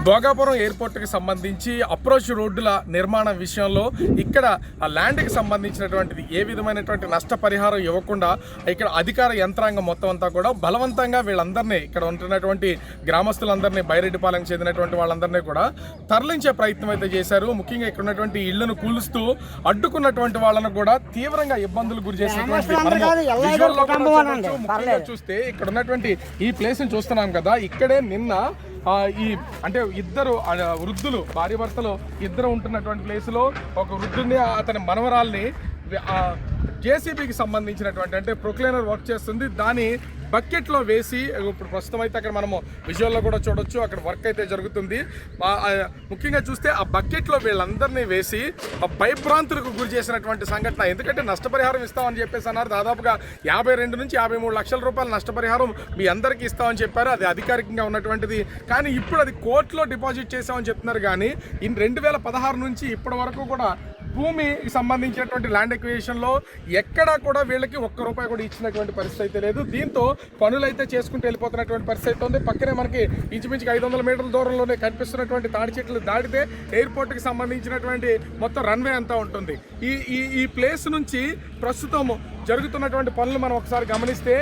భోగాపురం ఎయిర్పోర్ట్కి సంబంధించి అప్రోచ్ రోడ్డుల నిర్మాణం విషయంలో ఇక్కడ ఆ ల్యాండ్కి సంబంధించినటువంటిది ఏ విధమైనటువంటి నష్టపరిహారం ఇవ్వకుండా ఇక్కడ అధికార యంత్రాంగం మొత్తం అంతా కూడా బలవంతంగా వీళ్ళందరినీ ఇక్కడ ఉంటున్నటువంటి గ్రామస్తులందరినీ బైరెడ్డిపాలెంకి చెందినటువంటి వాళ్ళందరినీ కూడా తరలించే ప్రయత్నం అయితే చేశారు. ముఖ్యంగా ఇక్కడ ఉన్నటువంటి ఇళ్లను కూలుస్తూ అడ్డుకున్నటువంటి వాళ్ళను కూడా తీవ్రంగా ఇబ్బందులు గురి చేసినటువంటి ముఖ్యంగా చూస్తే ఇక్కడ ఉన్నటువంటి ఈ ప్లేస్ ని చూస్తున్నాం కదా. ఇక్కడే నిన్న ఈ అంటే ఇద్దరు వృద్ధులు భార్య భర్తలు ఇద్దరు ఉంటున్నటువంటి ప్లేస్లో ఒక వృద్ధుడిని అతని మనవరాల్ని జేసీబీకి సంబంధించినటువంటి అంటే ప్రొక్లైనర్ వర్క్ చేస్తుంది దాని బకెట్లో వేసి ఇప్పుడు ప్రస్తుతం అయితే అక్కడ మనము విజువల్లో కూడా చూడొచ్చు అక్కడ వర్క్ అయితే జరుగుతుంది. ముఖ్యంగా చూస్తే ఆ బకెట్లో వీళ్ళందరినీ వేసి భయభ్రాంతులకు గురి చేసినటువంటి సంఘటన. ఎందుకంటే నష్టపరిహారం ఇస్తామని చెప్పేసి అన్నారు. దాదాపుగా 52 నుంచి 53 లక్షల రూపాయల నష్టపరిహారం మీ అందరికీ ఇస్తామని చెప్పారు. అది అధికారికంగా ఉన్నటువంటిది. కానీ ఇప్పుడు అది కోర్టులో డిపాజిట్ చేసామని చెప్తున్నారు. కానీ 2016 నుంచి ఇప్పటి వరకు కూడా భూమికి సంబంధించినటువంటి ల్యాండ్ ఎక్విజిషన్లో ఎక్కడా కూడా వీళ్ళకి ₹1 కూడా ఇచ్చినటువంటి పరిస్థితి అయితే లేదు. దీంతో పనులు అయితే చేసుకుంటూ వెళ్ళిపోతున్నటువంటి పరిస్థితి అయితే ఉంది. పక్కనే మనకి ఇంచుమించుగా 500 మీటర్ల దూరంలోనే కనిపిస్తున్నటువంటి తాడి చెట్లు దాటితే ఎయిర్పోర్ట్కి సంబంధించినటువంటి మొత్తం రన్వే అంతా ఉంటుంది. ఈ ప్లేస్ నుంచి ప్రస్తుతం జరుగుతున్నటువంటి పనులు మనం ఒకసారి గమనిస్తే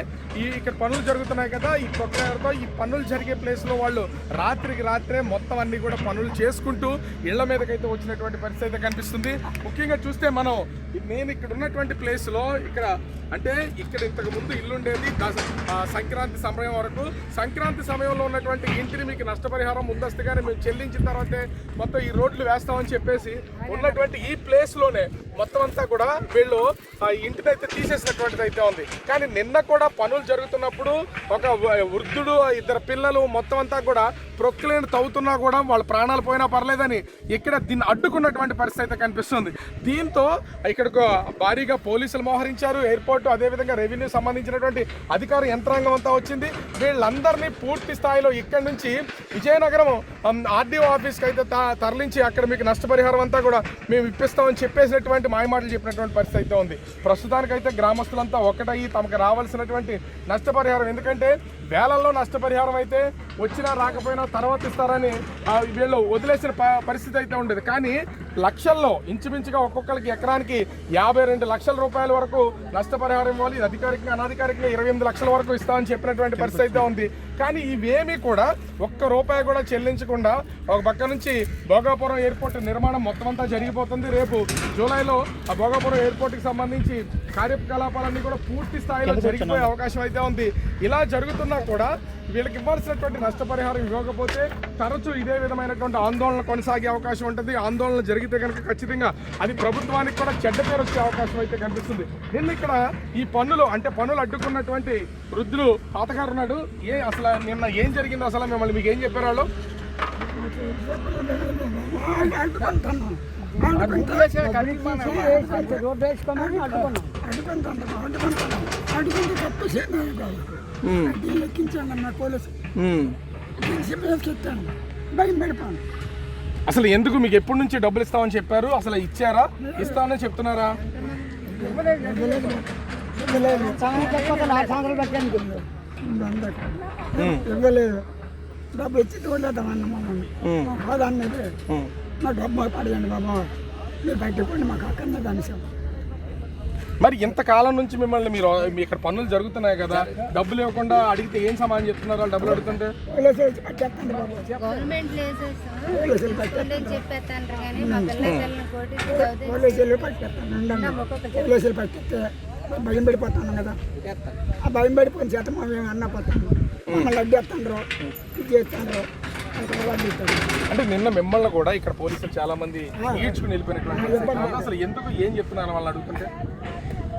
ఇక్కడ పనులు జరుగుతున్నాయి కదా. ఈ ప్రొక్లైనర్తో ఈ పనులు జరిగే ప్లేస్లో వాళ్ళు రాత్రికి రాత్రే మొత్తం అన్ని కూడా పనులు చేసుకుంటూ ఇళ్ల మీదకైతే వచ్చినటువంటి పరిస్థితి అయితే కనిపిస్తుంది. ముఖ్యంగా చూస్తే నేను ఇక్కడ ఉన్నటువంటి ప్లేస్లో ఇక్కడ అంటే ఇక్కడ ఇంతకు ముందు ఇల్లు ఉండేది సంక్రాంతి సమయం వరకు. సంక్రాంతి సమయంలో ఉన్నటువంటి ఇంటిని మీకు నష్టపరిహారం ముందస్తుగానే మేము చెల్లించిన తర్వాతే మొత్తం ఈ రోడ్లు వేస్తామని చెప్పేసి ఉన్నటువంటి ఈ ప్లేస్లోనే మొత్తం అంతా కూడా వీళ్ళు ఆ ఇంటిని అయితే తీసేసినటువంటిది అయితే ఉంది. కానీ నిన్న కూడా పనులు జరుగుతున్నప్పుడు ఒక వృద్ధుడు ఇద్దరు పిల్లలు మొత్తం అంతా కూడా ప్రొక్లైన్ తవ్వుతున్నా కూడా వాళ్ళ ప్రాణాలు పోయినా పర్లేదని ఇక్కడ దీన్ని అడ్డుకున్నటువంటి పరిస్థితి అయితే కనిపిస్తుంది. దీంతో ఇక్కడకు భారీగా పోలీసులు మోహరించారు. ఎయిర్పోర్ట్ అదేవిధంగా రెవెన్యూ సంబంధించినటువంటి అధికార యంత్రాంగం అంతా వచ్చింది. వీళ్ళందరినీ పూర్తి స్థాయిలో ఇక్కడి నుంచి విజయనగరం ఆర్డీఓ ఆఫీస్కి అయితే తరలించి అక్కడ మీకు నష్టపరిహారం అంతా కూడా మేము ఇప్పిస్తామని చెప్పేసినటువంటి మాయమాటలు చెప్పినటువంటి పరిస్థితి అయితే ఉంది. ప్రస్తుతానికైతే గ్రామస్తులంతా ఒకటయ్యి తమకు రావాల్సినటువంటి నష్టపరిహారం, ఎందుకంటే వేలల్లో నష్టపరిహారం అయితే వచ్చినా రాకపోయినా తర్వాత ఇస్తారని వీళ్ళు వదిలేసిన పరిస్థితి అయితే ఉండేది. కానీ లక్షల్లో ఇంచుమించుగా ఒక్కొక్కరికి ఎకరానికి 52 లక్షల రూపాయల వరకు నష్టపరిహారం ఇవ్వాలి. అధికారికంగా అనధికారికంగా 28 లక్షల వరకు ఇస్తామని చెప్పినటువంటి పరిస్థితి అయితే ఉంది. కానీ ఇవేమీ కూడా ₹1 కూడా చెల్లించకుండా ఒక పక్క నుంచి భోగాపురం ఎయిర్పోర్ట్ నిర్మాణం మొత్తం అంతా జరిగిపోతుంది. రేపు జూలైలో ఆ భోగాపురం ఎయిర్పోర్ట్కి సంబంధించి కార్యకలాపాలన్నీ కూడా పూర్తి స్థాయిలో జరిగిపోయే అవకాశం అయితే ఉంది. ఇలా జరుగుతున్నా కూడా వీళ్ళకి ఇవ్వాల్సినటువంటి నష్టపరిహారం ఇవ్వకపోతే తరచూ ఇదే విధమైనటువంటి ఆందోళన కొనసాగే అవకాశం ఉంటుంది. ఆందోళన జరిగితే కనుక ఖచ్చితంగా అది ప్రభుత్వానికి కూడా చెడ్డ పేరు వచ్చే అవకాశం అయితే కనిపిస్తుంది. నిన్న ఇక్కడ ఈ పనులు అడ్డుకున్నటువంటి వృద్ధులు తాతగారు ఉన్నాడు. అసలు నిన్న ఏం జరిగింది, అసలు మిమ్మల్ని మీకు ఏం చెప్పారు వాళ్ళు? అసలు ఎందుకు మీకు ఎప్పటి నుంచి డబ్బులు ఇస్తామని చెప్పారు? అసలు ఇచ్చారా? ఇస్తామని చెప్తున్నారా? ఇవ్వలేదు. డబ్బులు ఇచ్చి చూడలేదామన్న మమ్మల్ని కాదన్నది మా డబ్బు పడదండి బాబా మీరు పట్టుకోండి మాకు అక్కడ దాని. మరి ఇంతకాలం నుంచి మిమ్మల్ని మీరు ఇక్కడ పనులు జరుగుతున్నాయి కదా, డబ్బులు ఇవ్వకుండా అడిగితే ఏం సమాధానం చెప్తున్నారు వాళ్ళు డబ్బులు అడుగుతుంటే? పోలీసులు పట్టిస్తే భయం పడిపోతాను కదా. ఆ భయం పడిపోయిన చేత మేము అన్నపోతాను మమ్మల్ని అడ్డేస్తాండ్రు ఇది చేస్తాండ్రు. అంటే నిన్న మిమ్మల్ని కూడా ఇక్కడ పోలీసులు చాలా మంది ఈడ్చుకుని వెళ్ళిపోయినటువంటి అసలు ఎందుకు ఏం చెప్తున్నారు వాళ్ళు అడుగుతుంటే?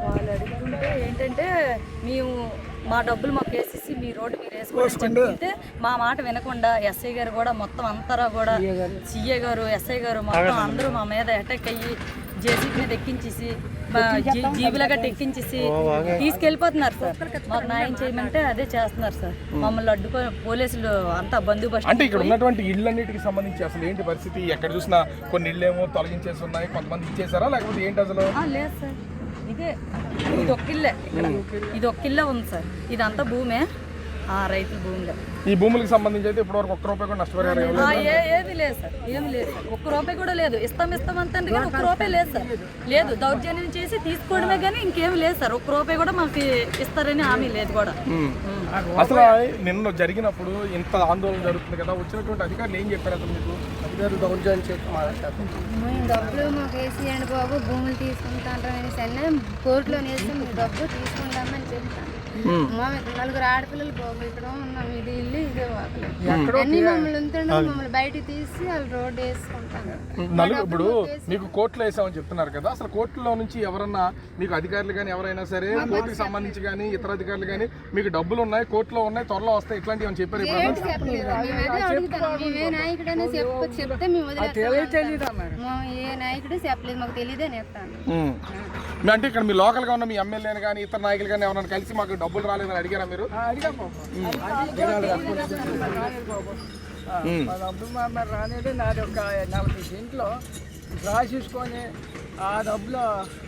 వాళ్ళు అడుగుతుంటే ఏంటంటే మేము మా డబ్బులు మాకు వేసేసి మీ రోడ్డు మీరు వేసుకోండి చెప్తే మా మాట వినకుండా ఎస్ఐ గారు కూడా మొత్తం అంతరా కూడా సిఏ గారు ఎస్ఐ గారు మొత్తం అందరూ మా మీద అటాక్ అయ్యి జేసీబీ మీద ఎక్కించేసి జీబులాగా ఎక్కించేసి తీసుకెళ్ళిపోతున్నారు సార్. మాకు న్యాయం చేయమంటే అదే చేస్తున్నారు సార్. మమ్మల్ని అడ్డుకొని పోలీసులు అంతా బందోబస్తు. అంటే ఇక్కడ ఉన్నటువంటి ఇళ్ళన్నిటికి సంబంధించి అసలు ఏంటి పరిస్థితి? ఎక్కడ చూసినా కొన్ని ఇళ్ళు ఏమో తొలగించేసి ఉన్నాయి, కొంతమంది ఇచ్చేసారా లేకపోతే ఏంటి అసలు? లేదు సార్, ఇది ఒక్క ఇల్లే, ఇక్కడ ఇది ఒక్క ఇల్లే ఉంది సార్. ఇదంతా భూమే రైతుల భూమిలో. ఈ భూములకు సంబంధించి అయితే ఇప్పటివరకు ఒక్క రూపాయి కూడా నష్టపరిహారం ఇవ్వలేదు. ఏది లేదు సార్, ఏమి లేదు సార్, ఒక్క రూపాయి కూడా లేదు. ఇస్తాం అంతండి కానీ ఒక్క రూపాయి లేదు సార్. లేదు, దౌర్జన్యం చేసి తీసుకోవడమే కానీ ఇంకేమి లేదు సార్. ఒక్క రూపాయి కూడా మాకు ఇస్తారని హామీ లేదు కూడా. అసలు నిన్న జరిగినప్పుడు ఇంత ఆందోళన జరుగుతుంది కదా, వచ్చినటువంటి అధికారులు ఏం చెప్పారు అసలు మీకు? అధికారులు దౌర్జన్యం చేసి డబ్బులు మాకు వేసియండి బాబు, భూములు తీసుకుంటాను అనేసి కోర్టులో వేసి మీ డబ్బులు తీసుకుంటామని చెప్తాను. మా నలుగురు ఆడపిల్లలు బాబు ఇక్కడ ఉన్నాం, ఇది ఇల్లు ఇదే వాకులు అన్ని మమ్మల్ని ఉంటుండే మమ్మల్ని బయటకు తీసి వాళ్ళు రోడ్డు వేసుకుంటాను. ఇప్పుడు మీకు కోర్టులో వేసామని చెప్తున్నారు కదా, అసలు కోర్టులో నుంచి ఎవరన్నా మీకు అధికారులు కానీ ఎవరైనా సరే కోర్టుకి సంబంధించి కానీ ఇతర అధికారులు కానీ మీకు డబ్బులు ఉన్నాయి, కోర్టులో ఉన్నాయి, త్వరలో వస్తాయి ఇట్లాంటివి అని చెప్పారు? ఏ నాయకుడైనా చెప్తే మేము ఏ నాయకుడు చెప్పలేదు, మాకు తెలియదే నేస్తాను. అంటే ఇక్కడ మీ లోకల్ గా ఉన్న మీ ఎమ్మెల్యేని కానీ ఇతర నాయకులు కానీ ఎవరైనా కలిసి మాకు డబ్బులు రాలేదని అడిగారా మీరు? డబ్బులు రానేది నాది ఒక 40 సెంట్లో రాసేసుకొని ఆ డబ్బులు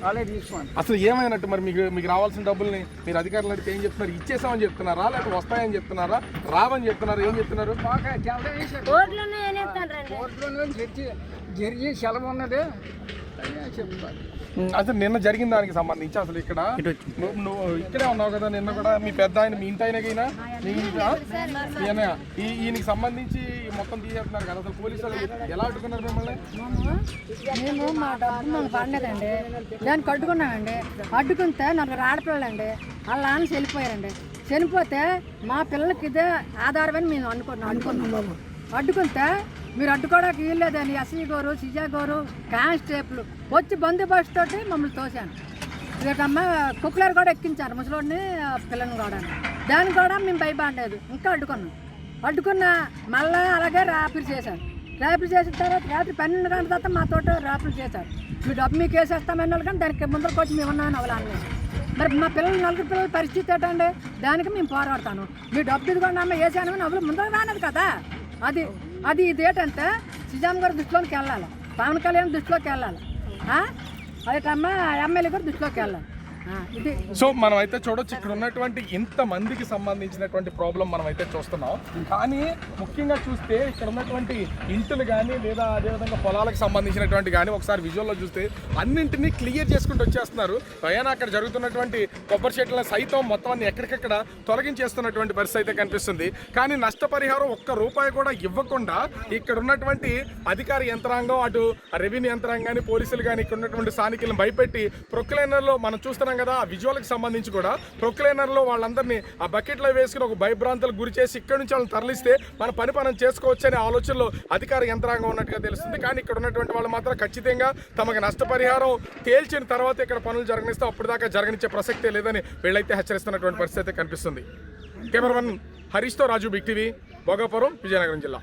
అలాగే తీసుకోండి. అసలు ఏమైనట్టు మరి మీకు రావాల్సిన డబ్బుల్ని మీరు అధికారులు అడిగితే ఏం చెప్తున్నారు? ఇచ్చేసామని చెప్తున్నారా లేకపోతే వస్తాయని చెప్తున్నారా, రావని చెప్తున్నారు, ఏం చెప్తున్నారు? కోర్టులో జరిగి సెలవు ఉన్నది చెప్తారు. అసలు నిన్న జరిగిన దానికి సంబంధించి అసలు ఇక్కడ నువ్వు ఇక్కడే ఉన్నావు కదా, నిన్న కూడా మీ పెద్ద ఆయన మీ ఇంటి ఆయనకైనా ఈయనకి సంబంధించి మొత్తం తీసేస్తున్నారు కదా, అసలు పోలీసు వాళ్ళు ఎలా అడ్డుకున్నారు మిమ్మల్ని? మేము మా డబ్బు మాకు పండదండి, దాన్ని కట్టుకున్నామండి. అడ్డుకుంటే 4 ఆడపిల్లలండి, వాళ్ళ నాన్న చనిపోయారండి. చనిపోతే మా పిల్లలకి ఇదే ఆధారమని మేము అనుకున్నాం బాబు. అడ్డుకుంటే మీరు అడ్డుకోవడానికి వీల్లేదని ఎస్ఐ గారు, సిజా గారు, కానిస్టేబుల్ వచ్చి బందోబస్తు తోటి మమ్మల్ని తోశాను. ఇకమ్మ కుక్కలర్ కూడా ఎక్కించారు ముసలోడిని పిల్లని కూడా. దాన్ని కూడా మేము భయపడలేదు, ఇంకా అడ్డుకున్న మళ్ళీ అలాగే ర్యాపిల్ చేశారు. ర్యాపిల్ చేసిన తర్వాత రాత్రి 12 గంటల తర్వాత మా తోట ర్యాపిల్ చేశారు. మీ డబ్బు మీకు వేసేస్తామని వాళ్ళు కానీ దానికి ముందరకు వచ్చి మేము ఉన్నామని అవలాలి. మరి మా పిల్లలు 4 పిల్లల పరిస్థితి ఏంటండి? దానికి మేము పోరాడతాను. మీ డబ్బు ఇదిగోండి అమ్మ వేసాను అవలు ముందరకు రాలేదు కదా. అది ఇదేంటంటే సిజాం గారు దృష్టిలోకి వెళ్ళాలి, పవన్ కళ్యాణ్ దృష్టిలోకి వెళ్ళాలి, అదేటమ్మా ఎమ్మెల్యే గారు దృష్టిలోకి వెళ్ళాలి. ఇది సో మనం అయితే చూడొచ్చు, ఇక్కడ ఉన్నటువంటి ఇంతమందికి సంబంధించినటువంటి ప్రాబ్లం మనం అయితే చూస్తున్నాం. కానీ ముఖ్యంగా చూస్తే ఇక్కడ ఉన్నటువంటి ఇంటులు కానీ లేదా అదేవిధంగా పొలాలకు సంబంధించినటువంటి కానీ ఒకసారి విజువల్లో చూస్తే అన్నింటినీ క్లియర్ చేసుకుంటూ వచ్చేస్తున్నారు. పైన అక్కడ జరుగుతున్నటువంటి కొబ్బరి చెట్లను సైతం మొత్తం అన్ని ఎక్కడికక్కడ తొలగించేస్తున్నటువంటి పరిస్థితి అయితే కనిపిస్తుంది. కానీ నష్టపరిహారం ఒక్క రూపాయి కూడా ఇవ్వకుండా ఇక్కడ ఉన్నటువంటి అధికార యంత్రాంగం, అటు రెవెన్యూ యంత్రాంగాన్ని, పోలీసులు కానీ ఇక్కడ ఉన్నటువంటి స్థానికులను భయపెట్టి ప్రొక్లైనర్లో మనం చూస్తున్నాం కదా, ఆ విజువల్కి సంబంధించి కూడా ప్రొక్లైనర్లో వాళ్ళందరినీ ఆ బకెట్లో వేసుకుని ఒక భయభ్రాంతులకు గురి చేసి ఇక్కడ నుంచి వాళ్ళని తరలిస్తే మన పని మనం చేసుకోవచ్చు అనే ఆలోచనలో అధికార యంత్రాంగం ఉన్నట్టుగా తెలుస్తుంది. కానీ ఇక్కడ ఉన్నటువంటి వాళ్ళు మాత్రం ఖచ్చితంగా తమకు నష్టపరిహారం తేల్చిన తర్వాత ఇక్కడ పనులు జరగనిస్తే అప్పుడు దాకా జరగనిచ్చే ప్రసక్తే లేదని వీళ్ళైతే హెచ్చరిస్తున్నటువంటి పరిస్థితి అయితే కనిపిస్తుంది. కెమెరామన్ హరీష్తో రాజు, బిగ్ టీవీ, భోగాపురం, విజయనగరం జిల్లా.